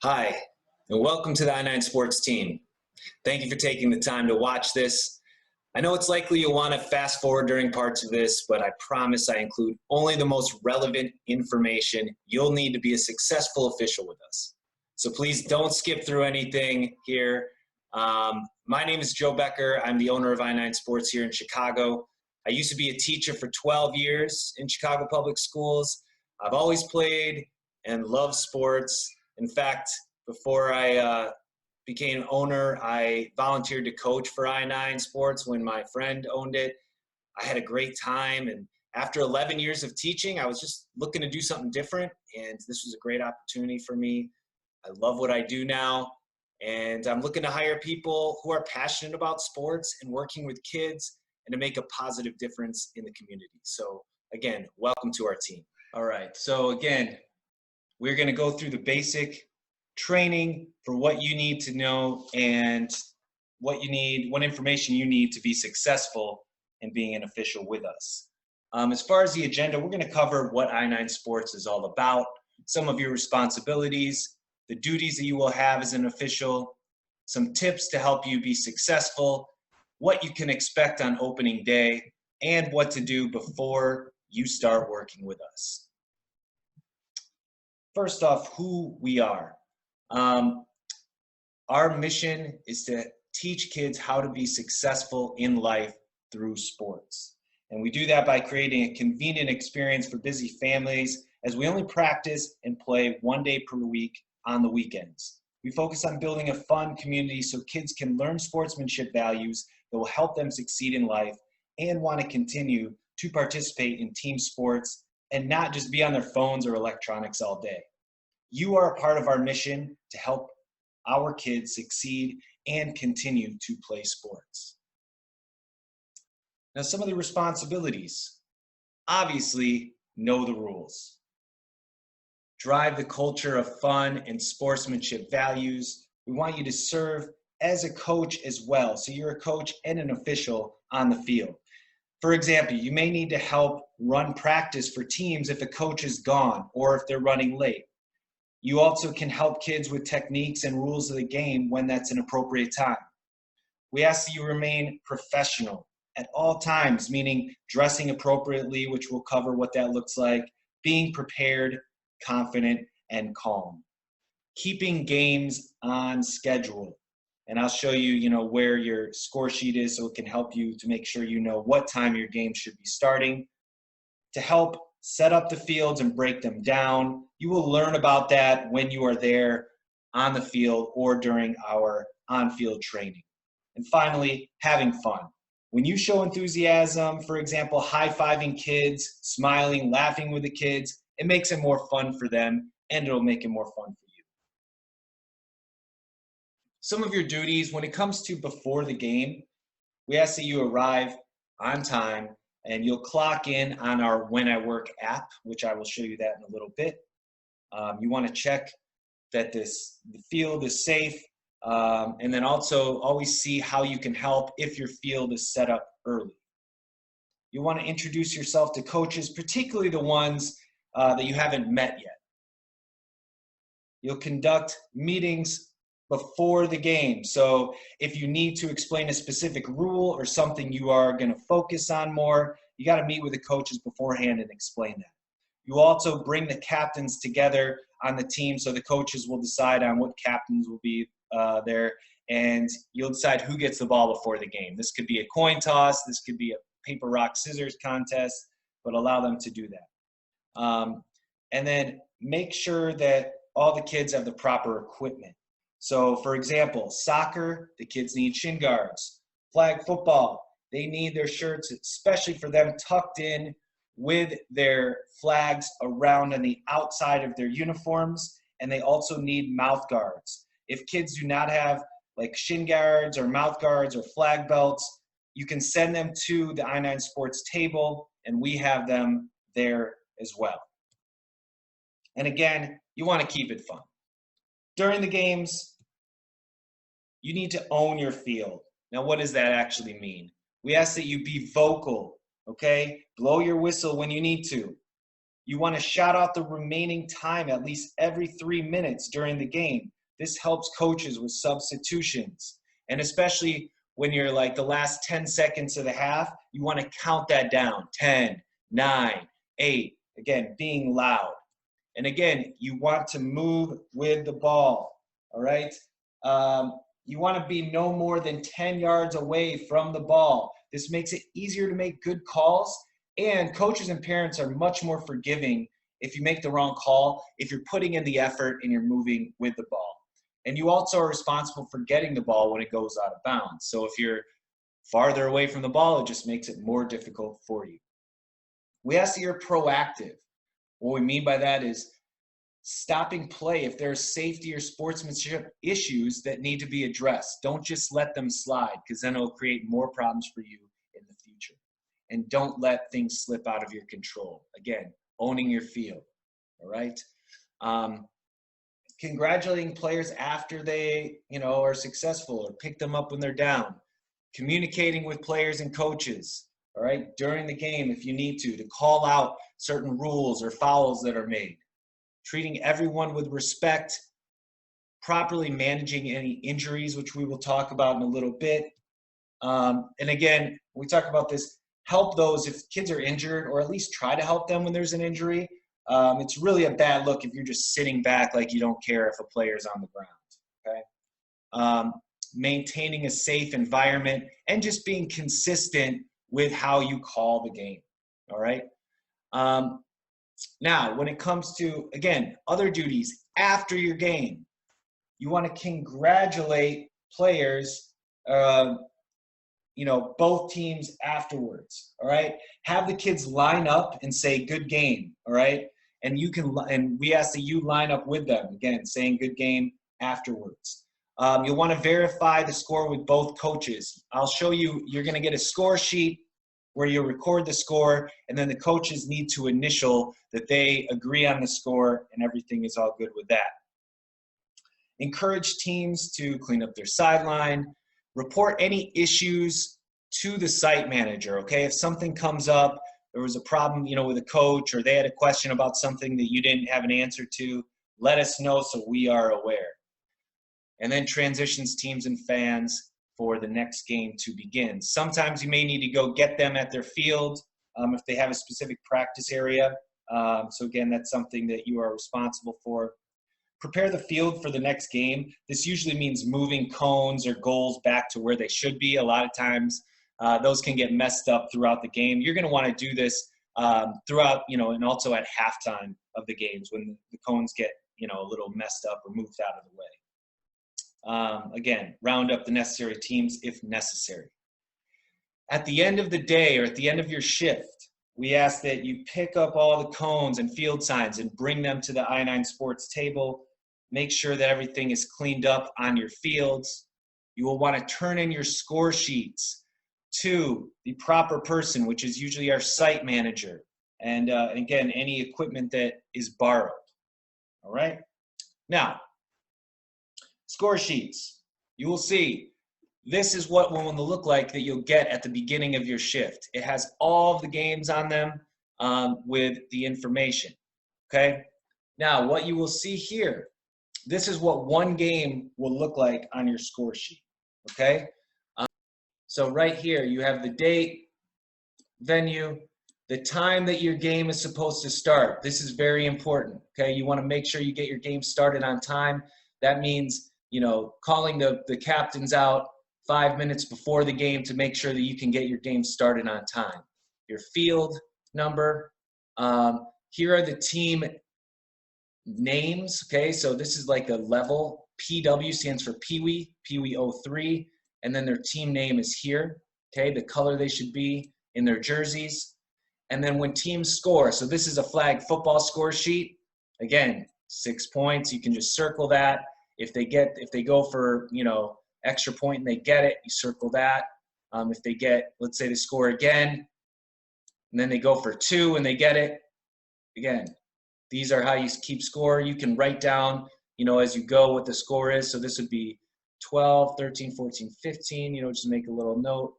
Hi, and welcome to the I9 Sports team. Thank you for taking the time to watch this. I know it's likely you'll want to fast forward during parts of this, but I promise I include only the most relevant information you'll need to be a successful official with us. So please don't skip through anything here. My name is Joe Becker. I'm the owner of I9 Sports here in Chicago. I used to be a teacher for 12 years in Chicago Public Schools. I've always played and loved sports. In fact, before I became owner, I volunteered to coach for I9 Sports when my friend owned it. I had a great time, and after 11 years of teaching, I was just looking to do something different, and this was a great opportunity for me. I love what I do now, and I'm looking to hire people who are passionate about sports and working with kids and to make a positive difference in the community. So again, welcome to our team. All right, so again, we're going to go through the basic training for what you need to know and what information you need to be successful in being an official with us. As far as the agenda, we're going to cover what I9 Sports is all about, some of your responsibilities, the duties that you will have as an official, some tips to help you be successful, what you can expect on opening day, and what to do before you start working with us. First off, who we are. Our mission is to teach kids how to be successful in life through sports. And we do that by creating a convenient experience for busy families as we only practice and play 1 day per week on the weekends. We focus on building a fun community so kids can learn sportsmanship values that will help them succeed in life and want to continue to participate in team sports and not just be on their phones or electronics all day. You are a part of our mission to help our kids succeed and continue to play sports. Now, some of the responsibilities. Obviously, know the rules. Drive the culture of fun and sportsmanship values. We want you to serve as a coach as well. So you're a coach and an official on the field. For example, you may need to help run practice for teams if a coach is gone or if they're running late. You also can help kids with techniques and rules of the game when that's an appropriate time. We ask that you remain professional at all times, meaning dressing appropriately, which we'll cover what that looks like, being prepared, confident, and calm. Keeping games on schedule. And I'll show you, where your score sheet is so it can help you to make sure you know what time your game should be starting. To help set up the fields and break them down. You will learn about that when you are there on the field or during our on-field training. And finally, having fun. When you show enthusiasm, for example, high-fiving kids, smiling, laughing with the kids, it makes it more fun for them and it'll make it more fun for you. Some of your duties when it comes to before the game, we ask that you arrive on time and you'll clock in on our When I Work app, which I will show you that in a little bit. You want to check that the field is safe, and then also always see how you can help if your field is set up early. You want to introduce yourself to coaches, particularly the ones that you haven't met yet. You'll conduct meetings before the game. So if you need to explain a specific rule or something you are going to focus on more, you got to meet with the coaches beforehand and explain that. You also bring the captains together on the team so the coaches will decide on what captains will be there, and you'll decide who gets the ball before the game. This could be a coin toss, this could be a paper, rock, scissors contest, but allow them to do that. And then make sure that all the kids have the proper equipment. So, for example, soccer, the kids need shin guards. Flag football, they need their shirts, especially for them, tucked in with their flags around on the outside of their uniforms, and they also need mouth guards. If kids do not have like shin guards or mouth guards or flag belts, you can send them to the I9 Sports table, and we have them there as well. And again, you want to keep it fun. During the games, you need to own your field. Now, what does that actually mean? We ask that you be vocal, okay? Blow your whistle when you need to. You want to shout out the remaining time at least every 3 minutes during the game. This helps coaches with substitutions. And especially when you're like the last 10 seconds of the half, you want to count that down. 10, 9, 8. Again, being loud. And again, you want to move with the ball. All right? You want to be no more than 10 yards away from the ball. This makes it easier to make good calls. And coaches and parents are much more forgiving if you make the wrong call, if you're putting in the effort and you're moving with the ball. And you also are responsible for getting the ball when it goes out of bounds. So if you're farther away from the ball, it just makes it more difficult for you. We ask that you're proactive. What we mean by that is stopping play if there's safety or sportsmanship issues that need to be addressed. Don't just let them slide, because then it'll create more problems for you in the future. And don't let things slip out of your control. Again, owning your field, all right? Congratulating players after they, are successful, or pick them up when they're down. Communicating with players and coaches, all right, during the game if you need to call out certain rules or fouls that are made. Treating everyone with respect, properly managing any injuries, which we will talk about in a little bit. And again, we talk about this, help those if kids are injured, or at least try to help them when there's an injury. It's really a bad look if you're just sitting back like you don't care if a player's on the ground, okay? Maintaining a safe environment and just being consistent with how you call the game, all right? Now, when it comes to, again, other duties after your game, you want to congratulate players, both teams afterwards, all right? Have the kids line up and say, good game, all right? And we ask that you line up with them, again, saying good game afterwards. You'll want to verify the score with both coaches. I'll show you, you're going to get a score sheet where you record the score, and then the coaches need to initial that they agree on the score and everything is all good with that. Encourage teams to clean up their sideline. Report any issues to the site manager, okay? If something comes up, there was a problem, with a coach, or they had a question about something that you didn't have an answer to, let us know so we are aware. And then transitions teams and fans for the next game to begin. Sometimes you may need to go get them at their field if they have a specific practice area. So again, that's something that you are responsible for. Prepare the field for the next game. This usually means moving cones or goals back to where they should be. A lot of times those can get messed up throughout the game. You're going to want to do this throughout, and also at halftime of the games when the cones get, a little messed up or moved out of the way. Again, round up the necessary teams if necessary. At the end of the day, or at the end of your shift, we ask that you pick up all the cones and field signs and bring them to the I9 Sports table. Make sure that everything is cleaned up on your fields. You will want to turn in your score sheets to the proper person, which is usually our site manager. And again, any equipment that is borrowed. All right? Now, score sheets. You will see this is what one will look like that you'll get at the beginning of your shift. It has all of the games on them with the information, okay? Now, what you will see here, this is what one game will look like on your score sheet, okay? So right here, you have the date, venue, the time that your game is supposed to start. This is very important, okay? You want to make sure you get your game started on time. That means, calling the captains out 5 minutes before the game to make sure that you can get your game started on time. Your field number. Here are the team names, okay? So this is like a level. PW stands for Pee-wee, Pee-wee 03, and then their team name is here, okay? The color they should be in their jerseys. And then when teams score, so this is a flag football score sheet. Again, 6 points, you can just circle that. If they go for, extra point and they get it, you circle that. If they get, let's say they score again, and then they go for 2 and they get it, again, these are how you keep score. You can write down, as you go what the score is. So this would be 12, 13, 14, 15, just make a little note,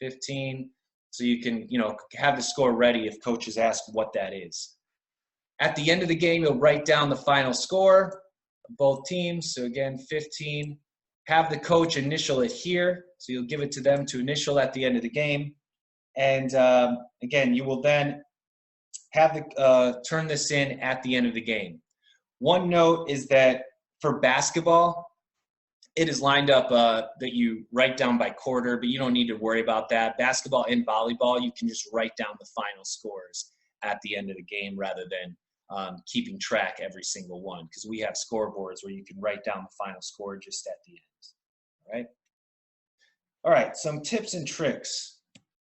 15. So you can, have the score ready if coaches ask what that is. At the end of the game, you'll write down the final score of both teams. So again, 15. Have the coach initial it here. So you'll give it to them to initial at the end of the game. And again, you will then have the turn this in at the end of the game. One note is that for basketball, it is lined up that you write down by quarter, but you don't need to worry about that. Basketball and volleyball, you can just write down the final scores at the end of the game rather than keeping track every single one, because we have scoreboards where you can write down the final score just at the end. All right. All right. Some tips and tricks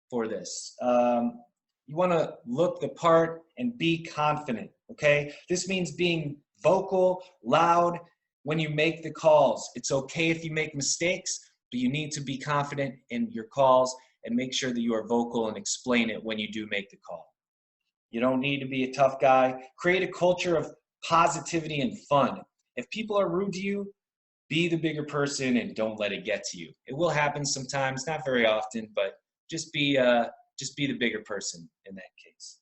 for this. You want to look the part and be confident. Okay. This means being vocal, loud when you make the calls. It's okay if you make mistakes, but you need to be confident in your calls and make sure that you are vocal and explain it when you do make the call. You don't need to be a tough guy. Create a culture of positivity and fun. If people are rude to you, be the bigger person and don't let it get to you. It will happen sometimes, not very often, but just be the bigger person in that case.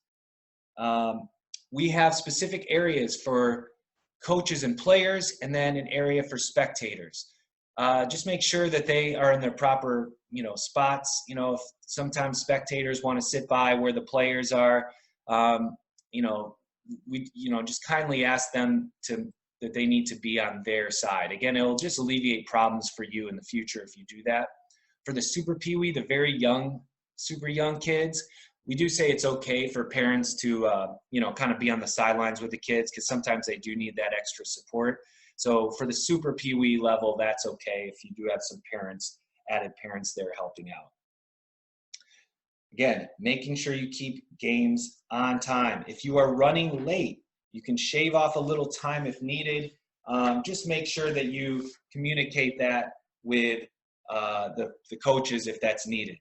We have specific areas for coaches and players, and then an area for spectators. Just make sure that they are in their proper, spots. If sometimes spectators want to sit by where the players are, we just kindly ask them that they need to be on their side. Again, it'll just alleviate problems for you in the future if you do that. For the Super Pee Wee, the very young, super young kids, we do say it's okay for parents to, kind of be on the sidelines with the kids, because sometimes they do need that extra support. So for the Super Pee Wee level, that's okay if you do have some added parents there helping out. Again, making sure you keep games on time. If you are running late, you can shave off a little time if needed. Just make sure that you communicate that with the coaches if that's needed.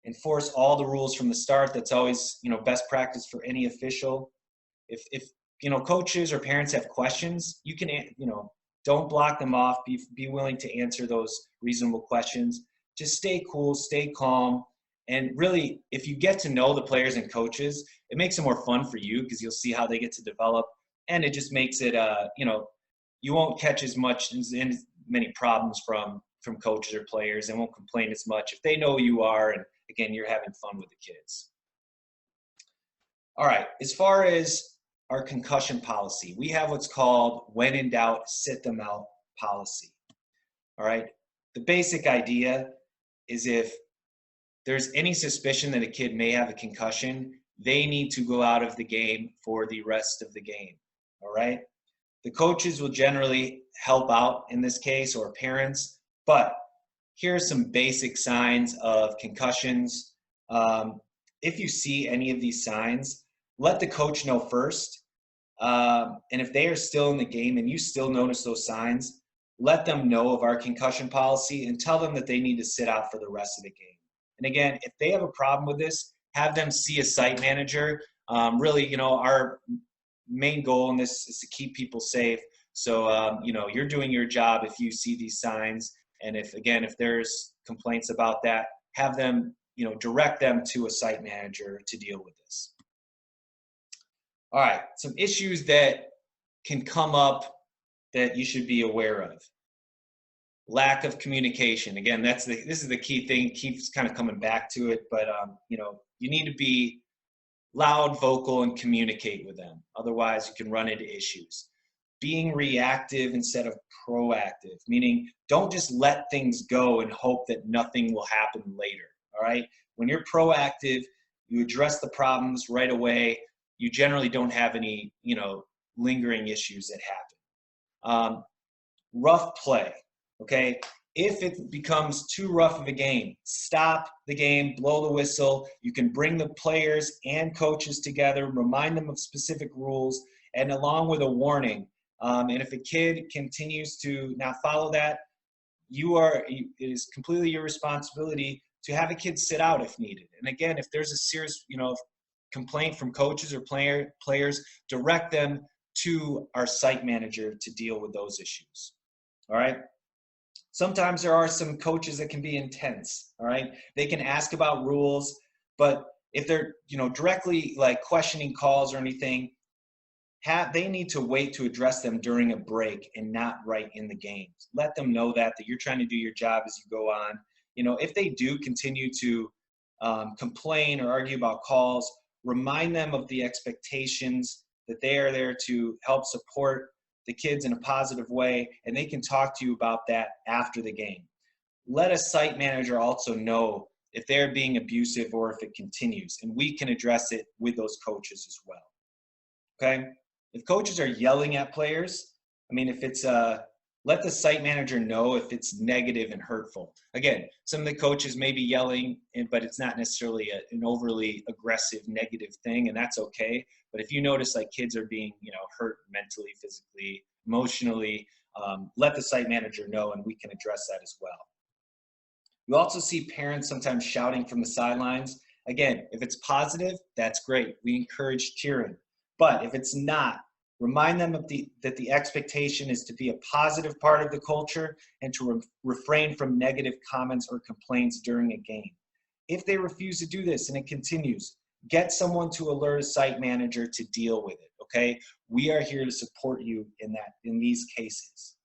Enforce all the rules from the start. That's always, best practice for any official. If coaches or parents have questions, you can, don't block them off. Be willing to answer those reasonable questions. Just stay cool, stay calm. And really, if you get to know the players and coaches, it makes it more fun for you because you'll see how they get to develop. And it just makes it, you won't catch as many problems from coaches or players, and won't complain as much if they know who you are. And again, you're having fun with the kids. All right, as far as our concussion policy, we have what's called when in doubt, sit them out policy. All right, the basic idea is if there's any suspicion that a kid may have a concussion, they need to go out of the game for the rest of the game. All right, the coaches will generally help out in this case, or parents, but here are some basic signs of concussions. If you see any of these signs, let the coach know first. And if they are still in the game and you still notice those signs, let them know of our concussion policy and tell them that they need to sit out for the rest of the game. And again, if they have a problem with this, have them see a site manager. Really, our main goal in this is to keep people safe. So, you're doing your job if you see these signs. And if there's complaints about that, have them, direct them to a site manager to deal with this. All right, some issues that can come up that you should be aware of. Lack of communication. Again, this is the key thing. Keeps kind of coming back to it, but you need to be loud, vocal, and communicate with them. Otherwise, you can run into issues. Being reactive instead of proactive, meaning don't just let things go and hope that nothing will happen later. All right. When you're proactive, you address the problems right away. You generally don't have any, lingering issues that happen. Rough play. Okay. If it becomes too rough of a game, stop the game, blow the whistle. You can bring the players and coaches together, remind them of specific rules, and along with a warning. And if a kid continues to not follow that, it is completely your responsibility to have a kid sit out if needed. And again, if there's a serious, complaint from coaches or players, direct them to our site manager to deal with those issues. All right. Sometimes there are some coaches that can be intense. All right. They can ask about rules, but if they're, directly like questioning calls or anything, they need to wait to address them during a break and not right in the games. Let them know that you're trying to do your job as you go on. You know, if they do continue to complain or argue about calls, remind them of the expectations that they are there to help support the kids in a positive way, and they can talk to you about that after the game. Let a site manager also know if they're being abusive or if it continues, and we can address it with those coaches as well. Okay? If coaches are yelling at players, I mean, if it's let the site manager know if it's negative and hurtful. Again, some of the coaches may be yelling, but it's not necessarily an overly aggressive, negative thing, and that's okay. But if you notice like kids are being, hurt mentally, physically, emotionally, let the site manager know, and we can address that as well. You also see parents sometimes shouting from the sidelines. Again, if it's positive, that's great. We encourage cheering. But if it's not, remind them that the expectation is to be a positive part of the culture and to refrain from negative comments or complaints during a game. If they refuse to do this and it continues, get someone to alert a site manager to deal with it, okay? We are here to support you in these cases,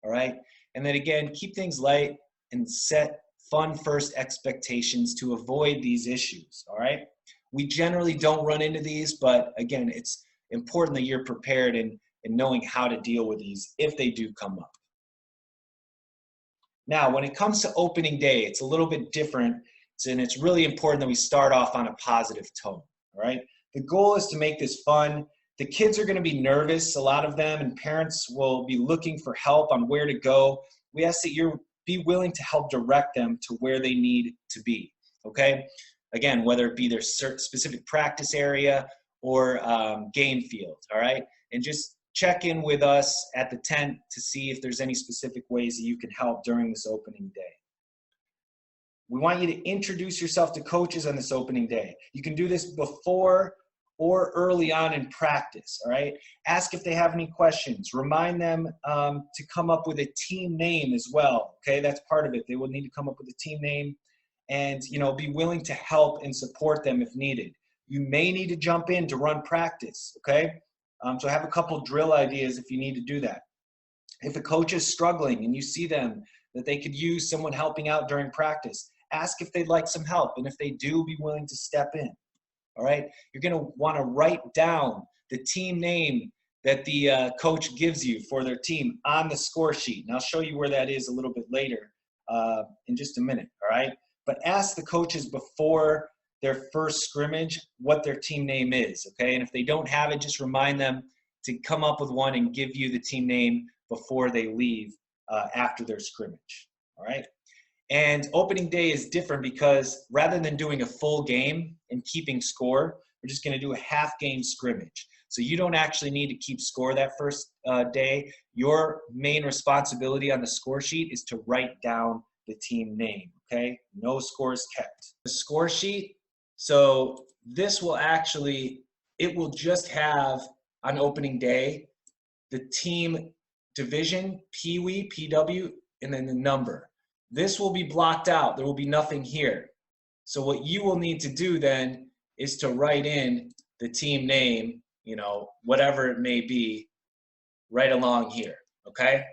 all right? And then again, keep things light and set fun first expectations to avoid these issues, all right? We generally don't run into these, but again, it's important that you're prepared in knowing how to deal with these if they do come up. Now, when it comes to opening day, it's a little bit different, and it's really important that we start off on a positive tone, all right? The goal is to make this fun. The kids are going to be nervous, a lot of them, and parents will be looking for help on where to go. We ask that you be willing to help direct them to where they need to be, okay? Again, whether it be their specific practice area or game field, all right? And just check in with us at the tent to see if there's any specific ways that you can help during this opening day. We want you to introduce yourself to coaches on this opening day. You can do this before or early on in practice, all right? Ask if they have any questions. Remind them to come up with a team name as well, okay? That's part of it. They will need to come up with a team name and, be willing to help and support them if needed. You may need to jump in to run practice, okay? So have a couple drill ideas if you need to do that. If a coach is struggling and you see them that they could use someone helping out during practice, ask if they'd like some help, and if they do, be willing to step in, all right? You're going to want to write down the team name that the coach gives you for their team on the score sheet, and I'll show you where that is a little bit later in just a minute, all right? But ask the coaches before their first scrimmage what their team name is, okay? And if they don't have it, just remind them to come up with one and give you the team name before they leave after their scrimmage, all right? And opening day is different because rather than doing a full game and keeping score, we're just gonna do a half game scrimmage. So you don't actually need to keep score that first day. Your main responsibility on the score sheet is to write down the team name, okay? No scores kept. The score sheet, so this will actually, it will just have on opening day, the team division, Pee-wee, PW, and then the number. This will be blocked out. There will be nothing here. So what you will need to do then is to write in the team name, whatever it may be, right along here, okay?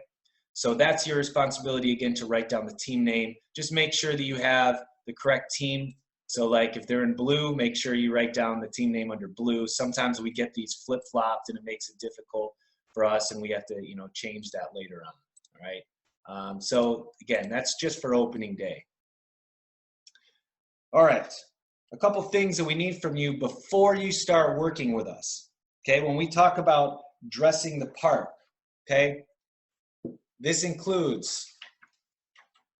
So that's your responsibility, again, to write down the team name. Just make sure that you have the correct team. So like if they're in blue, make sure you write down the team name under blue. Sometimes we get these flip-flopped and it makes it difficult for us, and we have to, change that later on, all right? So again, that's just for opening day. All right, a couple things that we need from you before you start working with us, okay? When we talk about dressing the part, okay? This includes,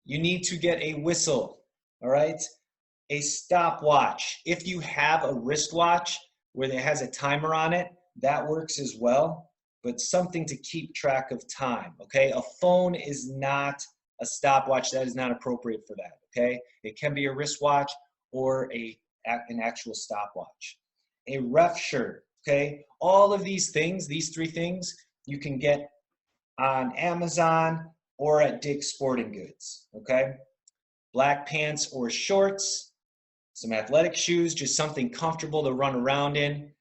you need to get a whistle, all right? A stopwatch. If you have a wristwatch where it has a timer on it, that works as well, but something to keep track of time, okay? A phone is not a stopwatch. That is not appropriate for that, okay? It can be a wristwatch or an actual stopwatch. A ref shirt, okay? All of these things, these three things, you can get on Amazon or at Dick's Sporting Goods, okay? Black pants or shorts, some athletic shoes, just something comfortable to run around in.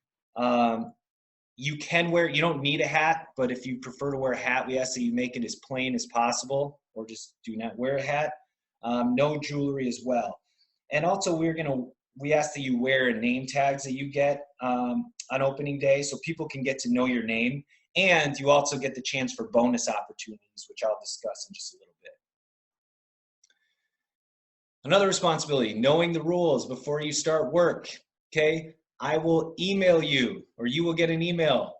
You can wear, you don't need a hat, but if you prefer to wear a hat, we ask that you make it as plain as possible, or just do not wear a hat. No jewelry as well. And also we ask that you wear name tags that you get on opening day so people can get to know your name. And you also get the chance for bonus opportunities, which I'll discuss in just a little bit. Another responsibility, knowing the rules before you start work, okay? I will email you, or you will get an email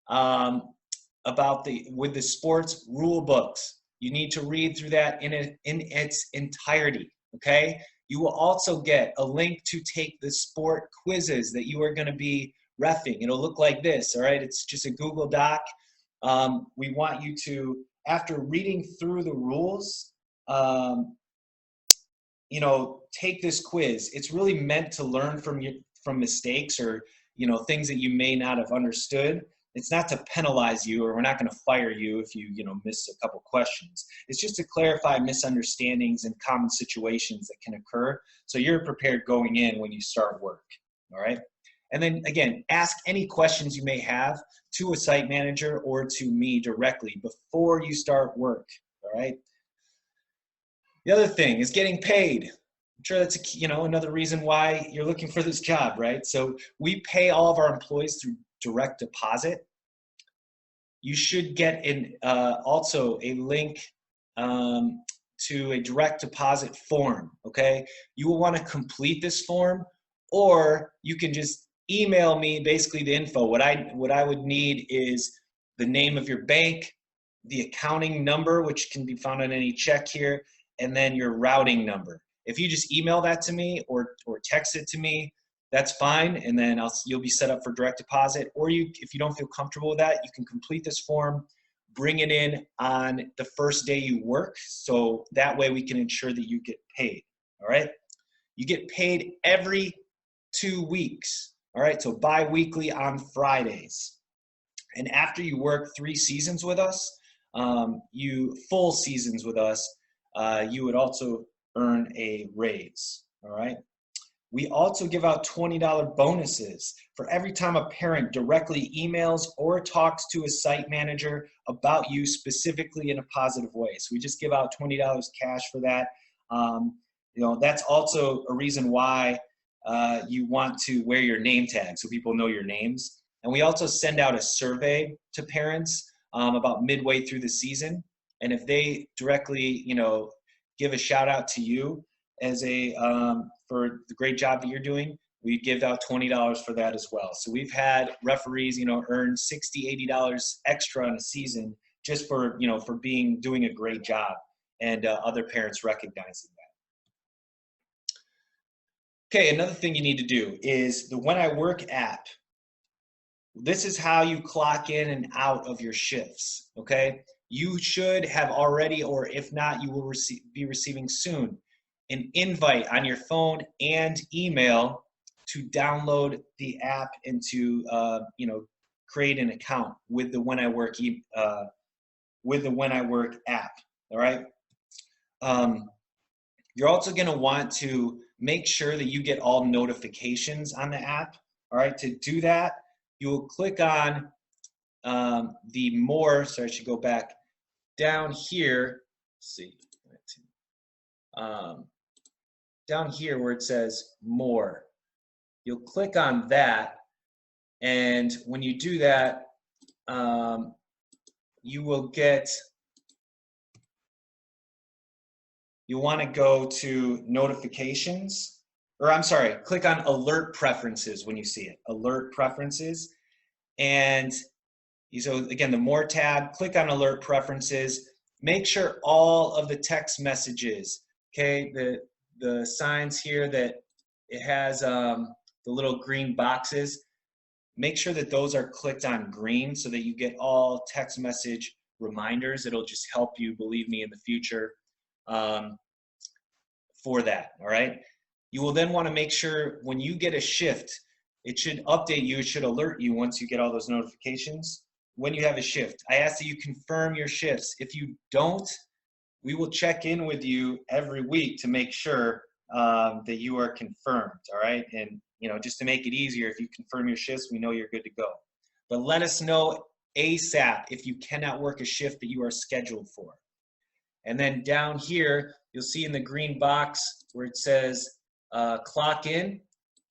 with the sports rule books. You need to read through that in its entirety, okay? You will also get a link to take the sport quizzes that you are gonna be reffing. It'll look like this, all right? It's just a Google Doc. We want you to, after reading through the rules, take this quiz. It's really meant to learn from mistakes or, things that you may not have understood. It's not to penalize you, or we're not going to fire you if you, miss a couple questions. It's just to clarify misunderstandings and common situations that can occur, so you're prepared going in when you start work, all right? And then, again, ask any questions you may have to a site manager or to me directly before you start work, all right? The other thing is getting paid. I'm sure that's another reason why you're looking for this job, right? So we pay all of our employees through direct deposit. You should get also a link to a direct deposit form, okay? You will want to complete this form, or you can just email me basically the info. What I would need is the name of your bank, the accounting number, which can be found on any check here, and then your routing number. If you just email that to me or text it to me, that's fine, and then you'll be set up for direct deposit. Or if you don't feel comfortable with that, you can complete this form, bring it in on the first day you work, so that way we can ensure that you get paid, all right? You get paid every 2 weeks, all right? So bi-weekly on Fridays. And after you work 3 seasons with us, full seasons with us, you would also earn a raise, all right? We also give out $20 bonuses for every time a parent directly emails or talks to a site manager about you specifically in a positive way. So we just give out $20 cash for that. That's also a reason why you want to wear your name tag so people know your names. And we also send out a survey to parents about midway through the season. And if they directly, give a shout out to you as for the great job that you're doing, we give out $20 for that as well. So we've had referees, earn $60, $80 extra on a season just for, doing a great job, and other parents recognizing that. Okay, another thing you need to do is the When I Work app. This is how you clock in and out of your shifts, okay? You should have already, or if not, you will be receiving soon an invite on your phone and email to download the app and to create an account with the When I Work app. All right. You're also going to want to make sure that you get all notifications on the app. All right. To do that, you will click on the more. So I should go back down here. Let's see. Down here where it says more, you'll click on that, and when you do that, you want to go to notifications, or I'm sorry, click on alert preferences when you see it, alert preferences. And so again, the more tab, click on alert preferences, make sure all of the text messages, okay, the signs here that it has the little green boxes, make sure that those are clicked on green so that you get all text message reminders. It'll just help you, believe me, in the future for that, all right? You will then want to make sure when you get a shift, it should update you, it should alert you once you get all those notifications when you have a shift. I ask that you confirm your shifts. If you don't, we will check in with you every week to make sure that you are confirmed, all right? And, just to make it easier, if you confirm your shifts, we know you're good to go. But let us know ASAP if you cannot work a shift that you are scheduled for. And then down here, you'll see in the green box where it says clock in.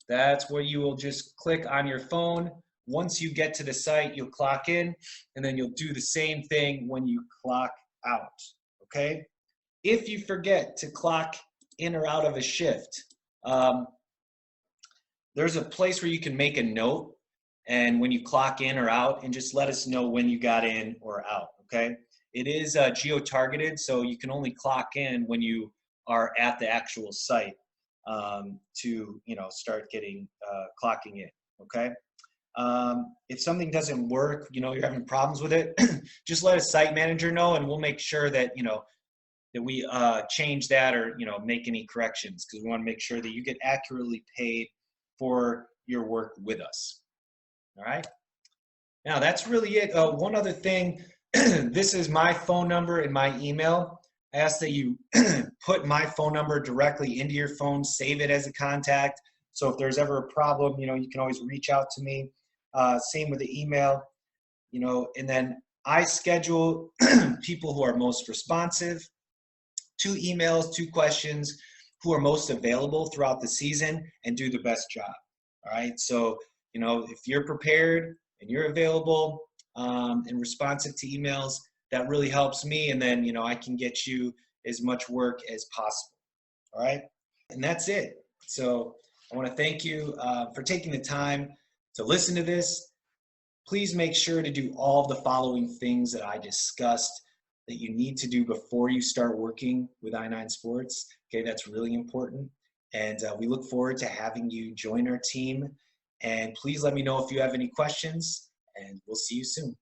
That's where you will just click on your phone. Once you get to the site, you'll clock in, and then you'll do the same thing when you clock out, okay? If you forget to clock in or out of a shift, there's a place where you can make a note, and when you clock in or out, and just let us know when you got in or out, okay? It is geo-targeted, so you can only clock in when you are at the actual site to, start getting clocking in, okay? If something doesn't work, you're having problems with it, just let a site manager know, and we'll make sure that, that we change that or, make any corrections, because we want to make sure that you get accurately paid for your work with us. All right. Now that's really it. One other thing, this is my phone number and my email. I ask that you put my phone number directly into your phone, save it as a contact. So if there's ever a problem, you can always reach out to me. Same with the email, and then I schedule people who are most responsive, 2 emails, 2 questions, who are most available throughout the season and do the best job. All right. So, if you're prepared and you're available and responsive to emails, that really helps me. And then, I can get you as much work as possible. All right. And that's it. So I want to thank you for taking the time to listen to this. Please make sure to do all of the following things that I discussed that you need to do before you start working with I9 Sports. Okay, that's really important. And we look forward to having you join our team. And please let me know if you have any questions, and we'll see you soon.